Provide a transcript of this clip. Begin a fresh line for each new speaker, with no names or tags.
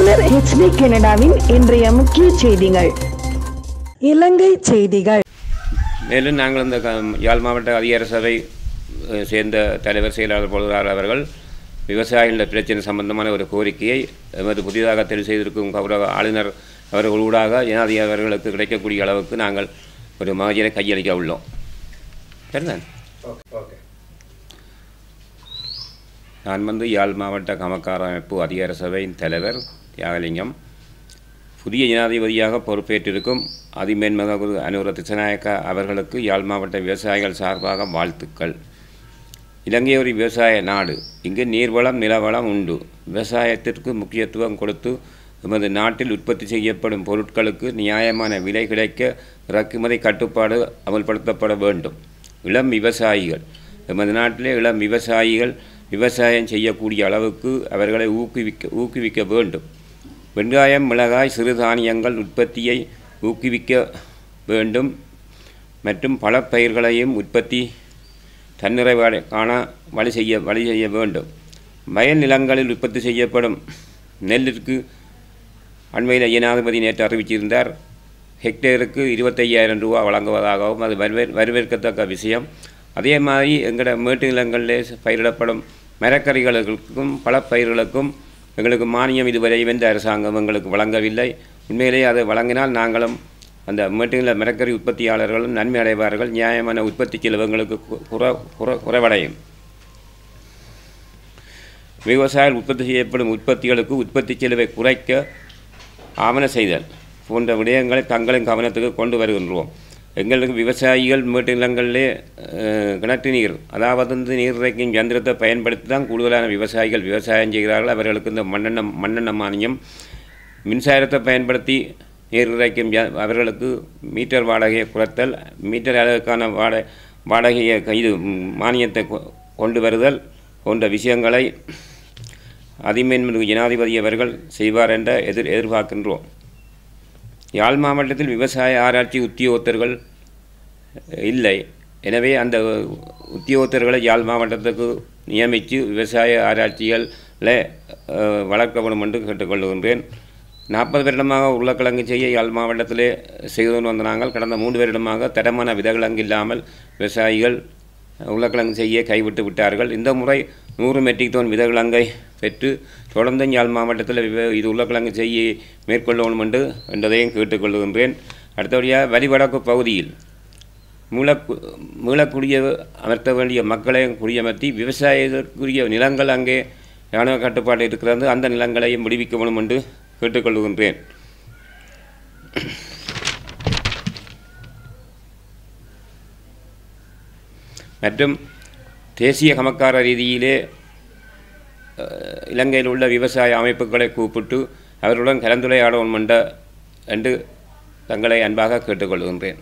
மலர் HD கனடாவின் இன்றைய முக்கிய செய்திகள். இலங்கை செய்திகள்.
மேலும் நாங்கள் இந்த யாழ் மாவட்ட அதிகார சபை சேர்ந்த தலைவர் செயலாளர் பொருளாளர் அவர்கள் விவசாயிகளின் பிரச்சனை சம்பந்தமான ஒரு கோரிக்கையை எமது புதிதாக தெரிவு செய்திருக்கும் கௌரவ ஆளுநர் அவர்கள் ஊடாக ஜனாதிபதி அவர்களுக்கு கிடைக்கக்கூடிய அளவுக்கு நாங்கள் ஒரு மகஜரை கையளிக்க உள்ளோம். சரிதான்? நான் யாழ் மாவட்ட கமக்கார அமைப்பு அதிகார சபையின் தலைவர் தியாகலிங்கம். புதிய ஜனாதிபதியாக பொறுப்பேற்றிருக்கும் அதிமேன்மக அனுர திசநாயக்க அவர்களுக்கு யாழ் மாவட்ட விவசாயிகள் சார்பாக வாழ்த்துக்கள். இலங்கை ஒரு விவசாய நாடு. இங்கு நீர்வளம் நிலவளம் உண்டு. விவசாயத்திற்கு முக்கியத்துவம் கொடுத்து எமது நாட்டில் உற்பத்தி செய்யப்படும் பொருட்களுக்கு நியாயமான விலை கிடைக்க இறக்குமதி கட்டுப்பாடு அமல்படுத்தப்பட வேண்டும். இளம் விவசாயிகள் எமது நாட்டிலே இளம் விவசாயிகள் விவசாயம் செய்யக்கூடிய அளவுக்கு அவர்களை ஊக்குவிக்க வேண்டும். வெங்காயம், மிளகாய், சிறுதானியங்கள் உற்பத்தியை ஊக்குவிக்க வேண்டும் மற்றும் பல பயிர்களையும் உற்பத்தி தன்னிறைவு காண வழி செய்ய வேண்டும். வயல் நிலங்களில் உற்பத்தி செய்யப்படும் நெல்லிற்கு அண்மையில் ஜனாதிபதி நேற்று அறிவிச்சிருந்தார். ஹெக்டேருக்கு 25,000 ரூபா வழங்குவதாகவும் அது வரவேற்கத்தக்க விஷயம். அதே மாதிரி எங்களோட மேட்டு நிலங்களிலே பயிரிடப்படும் மரக்கறிகளுக்கும் பல பயிர்களுக்கும் எங்களுக்கு மானியம் இதுவரை எந்த அரசாங்கம் எங்களுக்கு வழங்கவில்லை. உண்மையிலே அதை வழங்கினால் நாங்களும் அந்த மேட்டு நில மரக்கறி உற்பத்தியாளர்களும் நன்மை அடைவார்கள். நியாயமான உற்பத்தி செலவு எங்களுக்கு குறைவடையும். விவசாயிகள் உற்பத்தி செய்யப்படும் உற்பத்திகளுக்கு உற்பத்தி செலவை குறைக்க ஆவண செய்தல் போன்ற விடயங்களை தங்களின் கவனத்துக்கு கொண்டு வருகின்றோம். எங்களுக்கு விவசாயிகள் மேட்டு நிலங்களிலே கிணற்று நீர், அதாவது நீர் இறைக்கும் யந்திரத்தை பயன்படுத்தி தான் கூடுதலான விவசாயிகள் விவசாயம் செய்கிறார்கள். அவர்களுக்கு இந்த மண்ணெண்ண மானியம், மின்சாரத்தை பயன்படுத்தி நீர் இறைக்கும் அவர்களுக்கு மீட்டர் வாடகையை குறைத்தல், மீட்டர் அளவுக்கான வாடகையை இது மானியத்தை கொண்டு வருதல் போன்ற விஷயங்களை அதிமேன்மிகு ஜனாதிபதி அவர்கள் செய்வார் என்ற எதிர்பார்க்கின்றோம். யாழ் மாவட்டத்தில் விவசாய ஆராய்ச்சி உத்தியோகத்தர்கள் இல்லை. எனவே அந்த உத்தியோகத்தர்களை யாழ் மாவட்டத்துக்கு நியமித்து விவசாய ஆராய்ச்சிகளில் வளர்க்கப்படும் என்று கேட்டுக்கொள்கின்றேன். 40 வருடமாக உருளைக்கிழங்கு செய்ய யாழ் மாவட்டத்திலே செய்து கொண்டு வந்த நாங்கள் கடந்த 3 வருடமாக தரமான விதக்கிழங்கு இல்லாமல் விவசாயிகள் உருளைக்கிழங்கு செய்ய கைவிட்டு விட்டார்கள். இந்த முறை 100 மெட்ரிக் டன் விதக்கிழங்கை பெற்று தொடர்ந்து யாழ் மாவட்டத்தில் இது உருளைக்கிழங்கு செய்ய மேற்கொள்ளணும் என்றதையும் கேட்டுக்கொள்கின்றேன். அடுத்தபடியாக வலிவடக்கு பகுதியில் மீளக்குடிய அமர்த்த வேண்டிய மக்களை குடியமர்த்தி விவசாயத்திற்குரிய நிலங்கள் அங்கே இராணுவ கட்டுப்பாடு இருக்கிறது. அந்த நிலங்களையும் விடுவிக்க வேண்டும் என்று கேட்டுக்கொள்கின்றேன். மற்றும் தேசிய கமக்கார ரீதியிலே இலங்கையில் உள்ள விவசாய அமைப்புகளை கூப்பிட்டு அவர்களுடன் கலந்துரையாடவும் என்று தங்களை அன்பாக கேட்டுக்கொள்கின்றேன்.